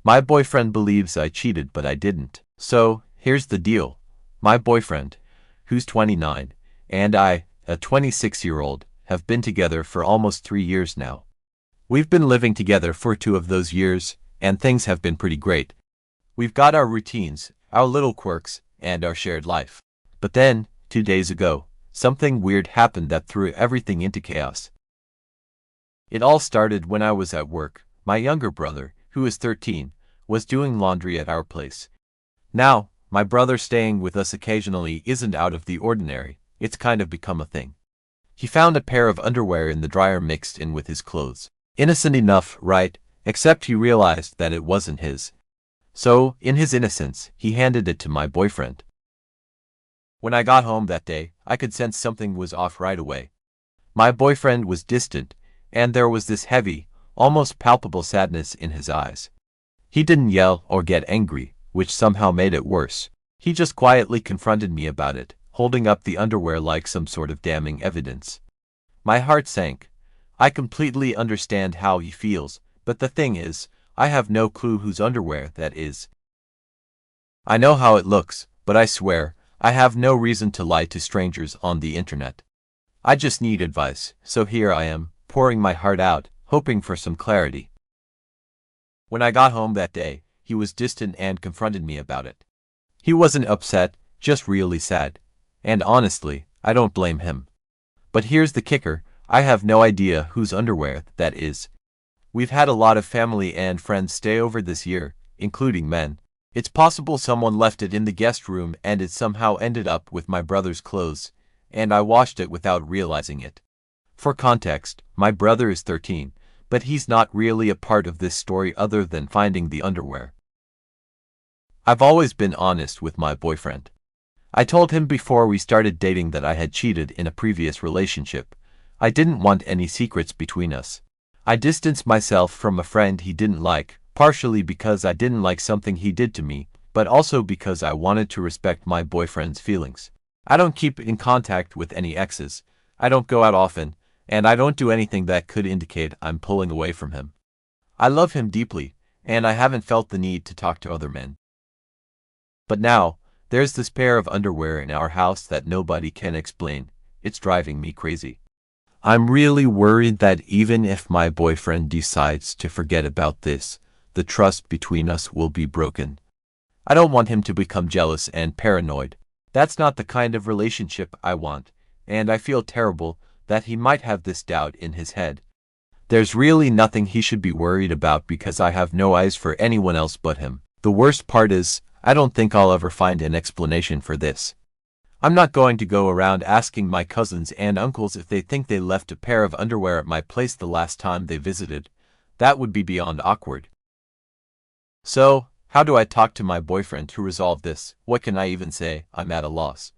My boyfriend believes I cheated, but I didn't. So, here's the deal. My boyfriend, who's 29, and I, a 26-year-old, have been together for almost 3 years now. We've been living together for 2 of those years, and things have been pretty great. We've got our routines, our little quirks, and our shared life. But then, 2 days ago, something weird happened that threw everything into chaos. It all started when I was at work. My younger brother, who is 13, was doing laundry at our place. Now, my brother staying with us occasionally isn't out of the ordinary. It's kind of become a thing. He found a pair of underwear in the dryer mixed in with his clothes. Innocent enough, right? Except he realized that it wasn't his. So, in his innocence, he handed it to my boyfriend. When I got home that day, I could sense something was off right away. My boyfriend was distant, and there was this heavy, almost palpable sadness in his eyes. He didn't yell or get angry, which somehow made it worse. He just quietly confronted me about it, holding up the underwear like some sort of damning evidence. My heart sank. I completely understand how he feels, but the thing is, I have no clue whose underwear that is. I know how it looks, but I swear, I have no reason to lie to strangers on the internet. I just need advice, so here I am, pouring my heart out, hoping for some clarity. When I got home that day, he was distant and confronted me about it. He wasn't upset, just really sad. And honestly, I don't blame him. But here's the kicker, I have no idea whose underwear that is. We've had a lot of family and friends stay over this year, including men. It's possible someone left it in the guest room and it somehow ended up with my brother's clothes, and I washed it without realizing it. For context, my brother is 13, but he's not really a part of this story other than finding the underwear. I've always been honest with my boyfriend. I told him before we started dating that I had cheated in a previous relationship. I didn't want any secrets between us. I distanced myself from a friend he didn't like, partially because I didn't like something he did to me, but also because I wanted to respect my boyfriend's feelings. I don't keep in contact with any exes, I don't go out often, and I don't do anything that could indicate I'm pulling away from him. I love him deeply, and I haven't felt the need to talk to other men. But now, there's this pair of underwear in our house that nobody can explain. It's driving me crazy. I'm really worried that even if my boyfriend decides to forget about this, the trust between us will be broken. I don't want him to become jealous and paranoid. That's not the kind of relationship I want, and I feel terrible that he might have this doubt in his head. There's really nothing he should be worried about because I have no eyes for anyone else but him. The worst part is, I don't think I'll ever find an explanation for this. I'm not going to go around asking my cousins and uncles if they think they left a pair of underwear at my place the last time they visited. That would be beyond awkward. So, how do I talk to my boyfriend to resolve this? What can I even say? I'm at a loss.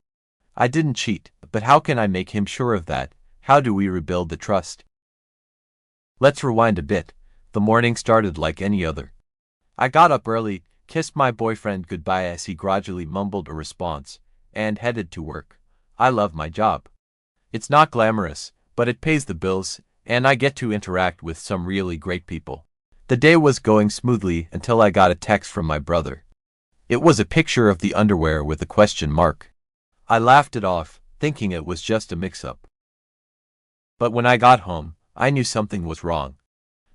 I didn't cheat, but how can I make him sure of that? How do we rebuild the trust? Let's rewind a bit. The morning started like any other. I got up early, kissed my boyfriend goodbye as he gradually mumbled a response, and headed to work. I love my job. It's not glamorous, but it pays the bills, and I get to interact with some really great people. The day was going smoothly until I got a text from my brother. It was a picture of the underwear with a question mark. I laughed it off, thinking it was just a mix-up. But when I got home, I knew something was wrong.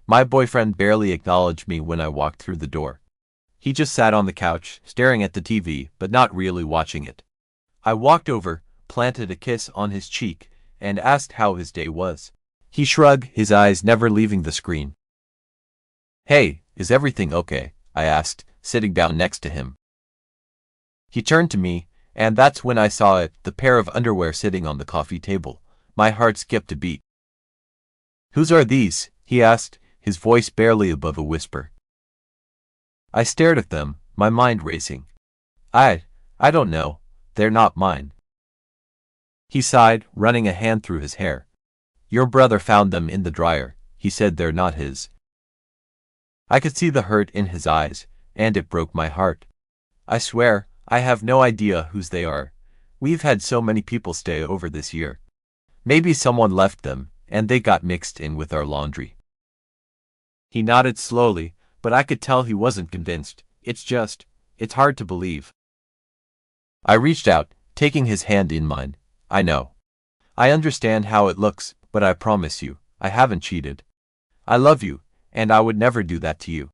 My boyfriend barely acknowledged me when I walked through the door. He just sat on the couch, staring at the TV, but not really watching it. I walked over, planted a kiss on his cheek, and asked how his day was. He shrugged, his eyes never leaving the screen. "Hey, is everything okay?" I asked, sitting down next to him. He turned to me, and that's when I saw it, the pair of underwear sitting on the coffee table. My heart skipped a beat. "Whose are these?" he asked, his voice barely above a whisper. I stared at them, my mind racing. I don't know. They're not mine. He sighed, running a hand through his hair. "Your brother found them in the dryer. He said they're not his." I could see the hurt in his eyes, and it broke my heart. I swear, I have no idea whose they are. We've had so many people stay over this year. Maybe someone left them, and they got mixed in with our laundry. He nodded slowly, but I could tell he wasn't convinced. It's hard to believe. I reached out, taking his hand in mine. I know. I understand how it looks, but I promise you, I haven't cheated. I love you, and I would never do that to you.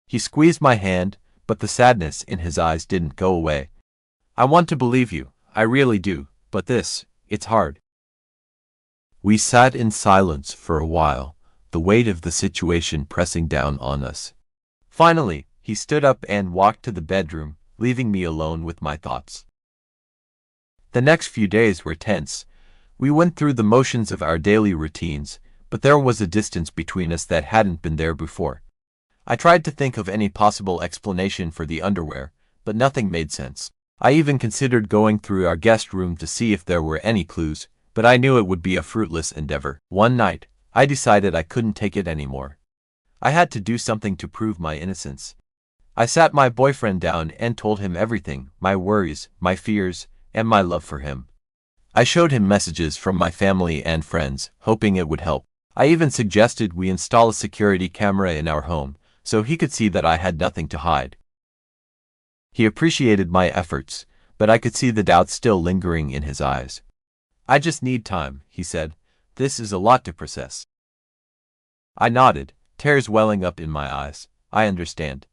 He squeezed my hand, but the sadness in his eyes didn't go away. I want to believe you, I really do, but it's hard. We sat in silence for a while, the weight of the situation pressing down on us. Finally, he stood up and walked to the bedroom, leaving me alone with my thoughts. The next few days were tense. We went through the motions of our daily routines, but there was a distance between us that hadn't been there before. I tried to think of any possible explanation for the underwear, but nothing made sense. I even considered going through our guest room to see if there were any clues, but I knew it would be a fruitless endeavor. One night, I decided I couldn't take it anymore. I had to do something to prove my innocence. I sat my boyfriend down and told him everything, my worries, my fears, and my love for him. I showed him messages from my family and friends, hoping it would help. I even suggested we install a security camera in our home, so he could see that I had nothing to hide. He appreciated my efforts, but I could see the doubt still lingering in his eyes. I just need time, he said. This is a lot to process. I nodded, tears welling up in my eyes. I understand.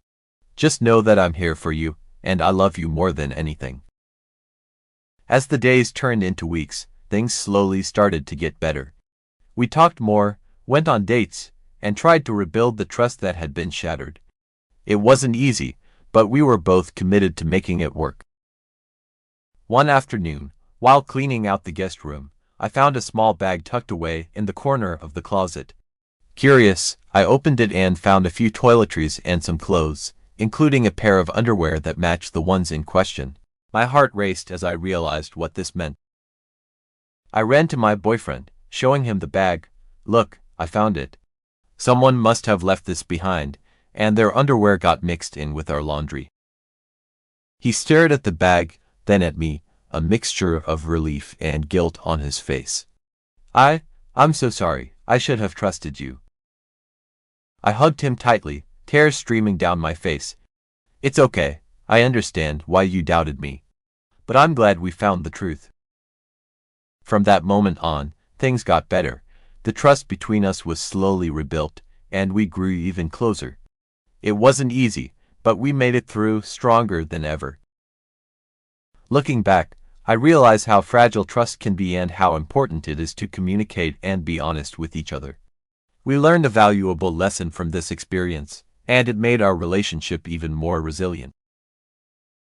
Just know that I'm here for you, and I love you more than anything. As the days turned into weeks, things slowly started to get better. We talked more, went on dates, and tried to rebuild the trust that had been shattered. It wasn't easy, but we were both committed to making it work. One afternoon, while cleaning out the guest room, I found a small bag tucked away in the corner of the closet. Curious, I opened it and found a few toiletries and some clothes, including a pair of underwear that matched the ones in question. My heart raced as I realized what this meant. I ran to my boyfriend, showing him the bag. Look, I found it. Someone must have left this behind, and their underwear got mixed in with our laundry. He stared at the bag, then at me, a mixture of relief and guilt on his face. I'm so sorry, I should have trusted you. I hugged him tightly, tears streaming down my face. It's okay, I understand why you doubted me. But I'm glad we found the truth. From that moment on, things got better. The trust between us was slowly rebuilt, and we grew even closer. It wasn't easy, but we made it through stronger than ever. Looking back, I realize how fragile trust can be and how important it is to communicate and be honest with each other. We learned a valuable lesson from this experience, and it made our relationship even more resilient.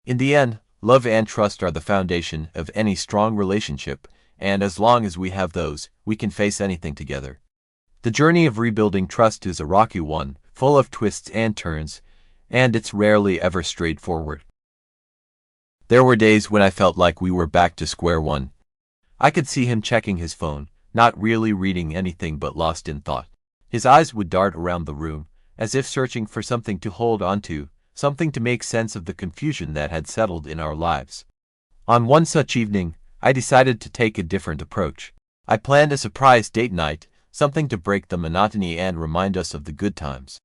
In the end, love and trust are the foundation of any strong relationship, and as long as we have those, we can face anything together. The journey of rebuilding trust is a rocky one, full of twists and turns, and it's rarely ever straightforward. There were days when I felt like we were back to square one. I could see him checking his phone, not really reading anything but lost in thought. His eyes would dart around the room, as if searching for something to hold onto, something to make sense of the confusion that had settled in our lives. On one such evening, I decided to take a different approach. I planned a surprise date night, something to break the monotony and remind us of the good times.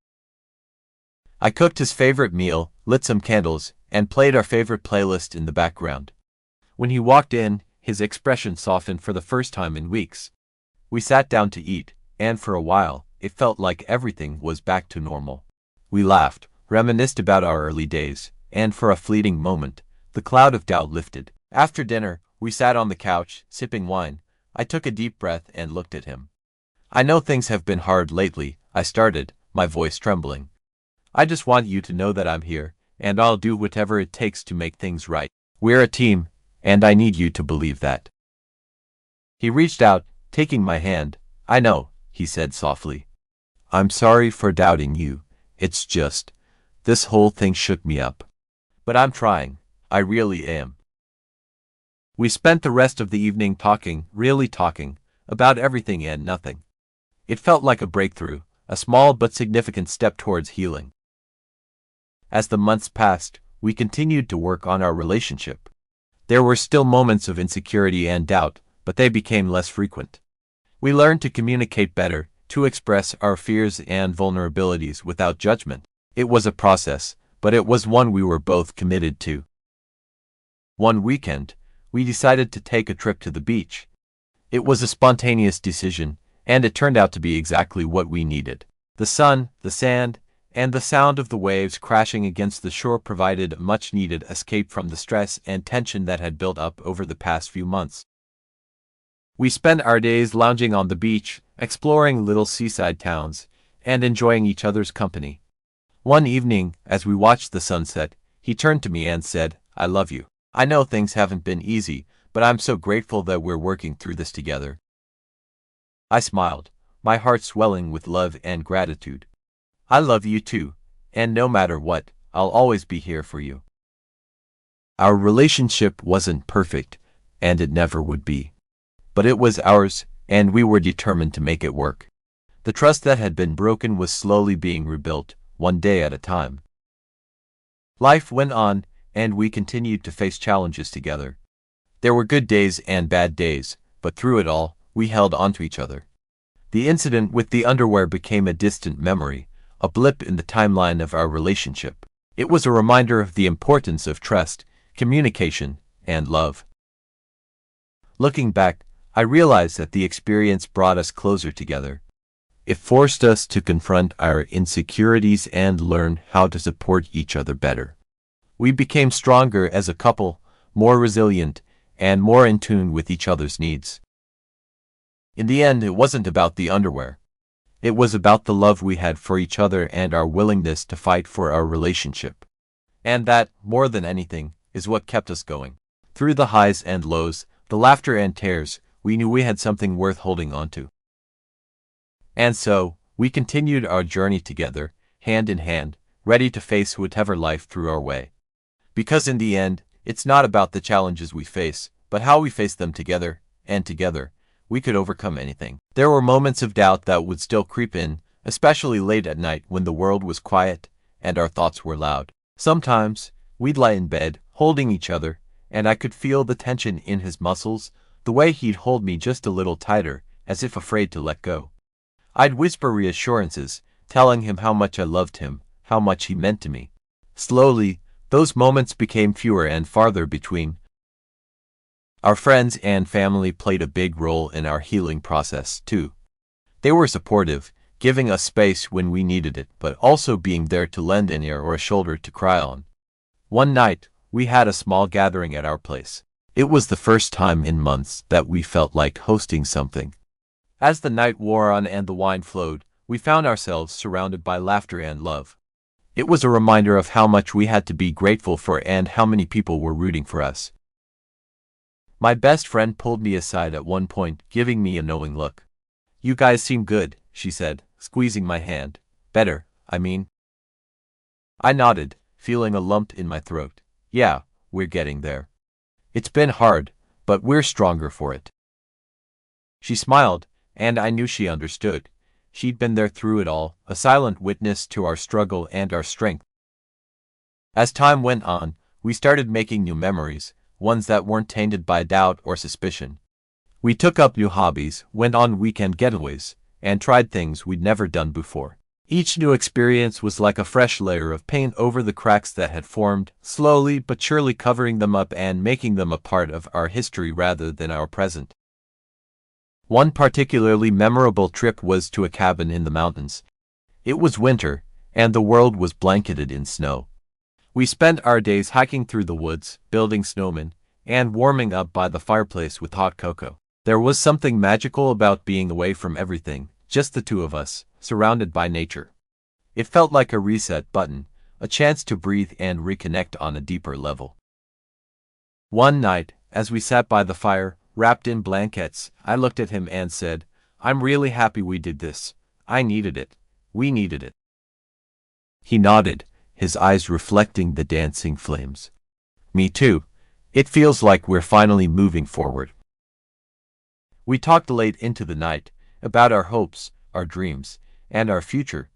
I cooked his favorite meal, lit some candles, and played our favorite playlist in the background. When he walked in, his expression softened for the first time in weeks. We sat down to eat, and for a while, it felt like everything was back to normal. We laughed, reminisced about our early days, and for a fleeting moment, the cloud of doubt lifted. After dinner, we sat on the couch, sipping wine. I took a deep breath and looked at him. I know things have been hard lately, I started, my voice trembling. I just want you to know that I'm here, and I'll do whatever it takes to make things right. We're a team, and I need you to believe that. He reached out, taking my hand. I know, he said softly. I'm sorry for doubting you. It's just, this whole thing shook me up. But I'm trying. I really am. We spent the rest of the evening talking, really talking, about everything and nothing. It felt like a breakthrough, a small but significant step towards healing. As the months passed, we continued to work on our relationship. There were still moments of insecurity and doubt, but they became less frequent. We learned to communicate better, to express our fears and vulnerabilities without judgment. It was a process, but it was one we were both committed to. One weekend, we decided to take a trip to the beach. It was a spontaneous decision, and it turned out to be exactly what we needed. The sun, the sand, and the sound of the waves crashing against the shore provided a much-needed escape from the stress and tension that had built up over the past few months. We spent our days lounging on the beach, exploring little seaside towns, and enjoying each other's company. One evening, as we watched the sunset, he turned to me and said, "I love you. I know things haven't been easy, but I'm so grateful that we're working through this together." I smiled, my heart swelling with love and gratitude. "I love you too, and no matter what, I'll always be here for you." Our relationship wasn't perfect, and it never would be. But it was ours, and we were determined to make it work. The trust that had been broken was slowly being rebuilt, one day at a time. Life went on, and we continued to face challenges together. There were good days and bad days, but through it all, we held on to each other. The incident with the underwear became a distant memory, a blip in the timeline of our relationship. It was a reminder of the importance of trust, communication, and love. Looking back, I realized that the experience brought us closer together. It forced us to confront our insecurities and learn how to support each other better. We became stronger as a couple, more resilient, and more in tune with each other's needs. In the end, it wasn't about the underwear. It was about the love we had for each other and our willingness to fight for our relationship. And that, more than anything, is what kept us going. Through the highs and lows, the laughter and tears, we knew we had something worth holding on to. And so, we continued our journey together, hand in hand, ready to face whatever life threw our way. Because in the end, it's not about the challenges we face, but how we face them together, and together, we could overcome anything. There were moments of doubt that would still creep in, especially late at night when the world was quiet and our thoughts were loud. Sometimes, we'd lie in bed, holding each other, and I could feel the tension in his muscles, the way he'd hold me just a little tighter, as if afraid to let go. I'd whisper reassurances, telling him how much I loved him, how much he meant to me. Slowly, those moments became fewer and farther between. Our friends and family played a big role in our healing process, too. They were supportive, giving us space when we needed it, but also being there to lend an ear or a shoulder to cry on. One night, we had a small gathering at our place. It was the first time in months that we felt like hosting something. As the night wore on and the wine flowed, we found ourselves surrounded by laughter and love. It was a reminder of how much we had to be grateful for and how many people were rooting for us. My best friend pulled me aside at one point, giving me a knowing look. "You guys seem good," she said, squeezing my hand. "Better, I mean." I nodded, feeling a lump in my throat. "Yeah, we're getting there. It's been hard, but we're stronger for it." She smiled, and I knew she understood. She'd been there through it all, a silent witness to our struggle and our strength. As time went on, we started making new memories, ones that weren't tainted by doubt or suspicion. We took up new hobbies, went on weekend getaways, and tried things we'd never done before. Each new experience was like a fresh layer of paint over the cracks that had formed, slowly but surely covering them up and making them a part of our history rather than our present. One particularly memorable trip was to a cabin in the mountains. It was winter, and the world was blanketed in snow. We spent our days hiking through the woods, building snowmen, and warming up by the fireplace with hot cocoa. There was something magical about being away from everything, just the two of us, surrounded by nature. It felt like a reset button, a chance to breathe and reconnect on a deeper level. One night, as we sat by the fire, wrapped in blankets, I looked at him and said, "I'm really happy we did this. I needed it. We needed it." He nodded, his eyes reflecting the dancing flames. "Me too. It feels like we're finally moving forward." We talked late into the night, about our hopes, our dreams, and our future.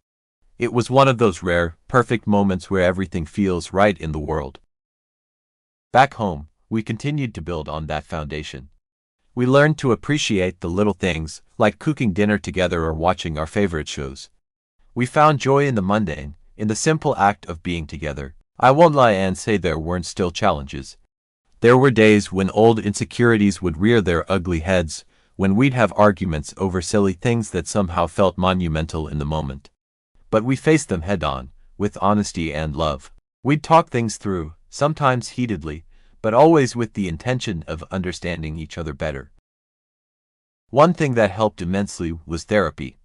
It was one of those rare, perfect moments where everything feels right in the world. Back home, we continued to build on that foundation. We learned to appreciate the little things, like cooking dinner together or watching our favorite shows. We found joy in the mundane, in the simple act of being together. I won't lie and say there weren't still challenges. There were days when old insecurities would rear their ugly heads, when we'd have arguments over silly things that somehow felt monumental in the moment. But we faced them head-on, with honesty and love. We'd talk things through, sometimes heatedly, but always with the intention of understanding each other better. One thing that helped immensely was therapy.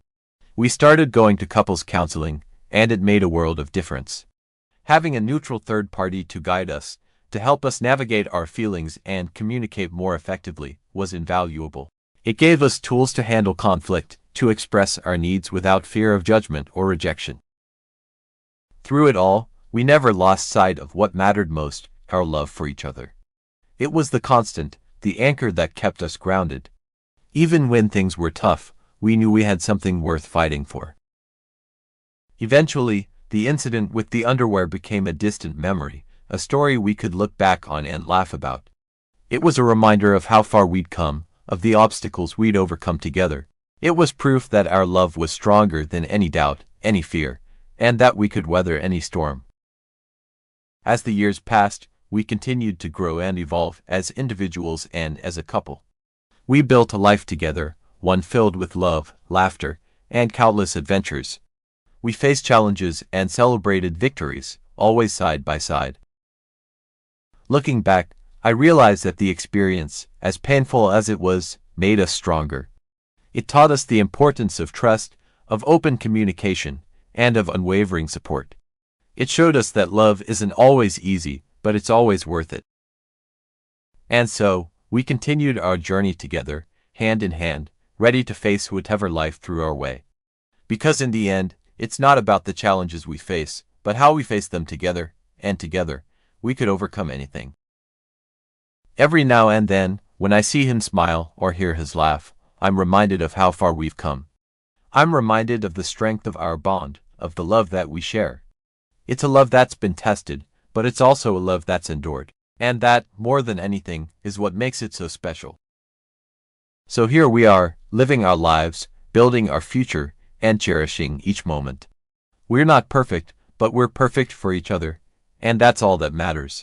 We started going to couples counseling, and it made a world of difference. Having a neutral third party to guide us, to help us navigate our feelings and communicate more effectively, was invaluable. It gave us tools to handle conflict, to express our needs without fear of judgment or rejection. Through it all, we never lost sight of what mattered most, our love for each other. It was the constant, the anchor that kept us grounded. Even when things were tough, we knew we had something worth fighting for. Eventually, the incident with the underwear became a distant memory, a story we could look back on and laugh about. It was a reminder of how far we'd come, of the obstacles we'd overcome together. It was proof that our love was stronger than any doubt, any fear, and that we could weather any storm. As the years passed, we continued to grow and evolve as individuals and as a couple. We built a life together, one filled with love, laughter, and countless adventures. We faced challenges and celebrated victories, always side by side. Looking back, I realized that the experience, as painful as it was, made us stronger. It taught us the importance of trust, of open communication, and of unwavering support. It showed us that love isn't always easy, but it's always worth it. And so, we continued our journey together, hand in hand, ready to face whatever life threw our way. Because in the end, it's not about the challenges we face, but how we face them together, and together, we could overcome anything. Every now and then, when I see him smile or hear his laugh, I'm reminded of how far we've come. I'm reminded of the strength of our bond, of the love that we share. It's a love that's been tested, but it's also a love that's endured. And that, more than anything, is what makes it so special. So here we are, living our lives, building our future, and cherishing each moment. We're not perfect, but we're perfect for each other, and that's all that matters.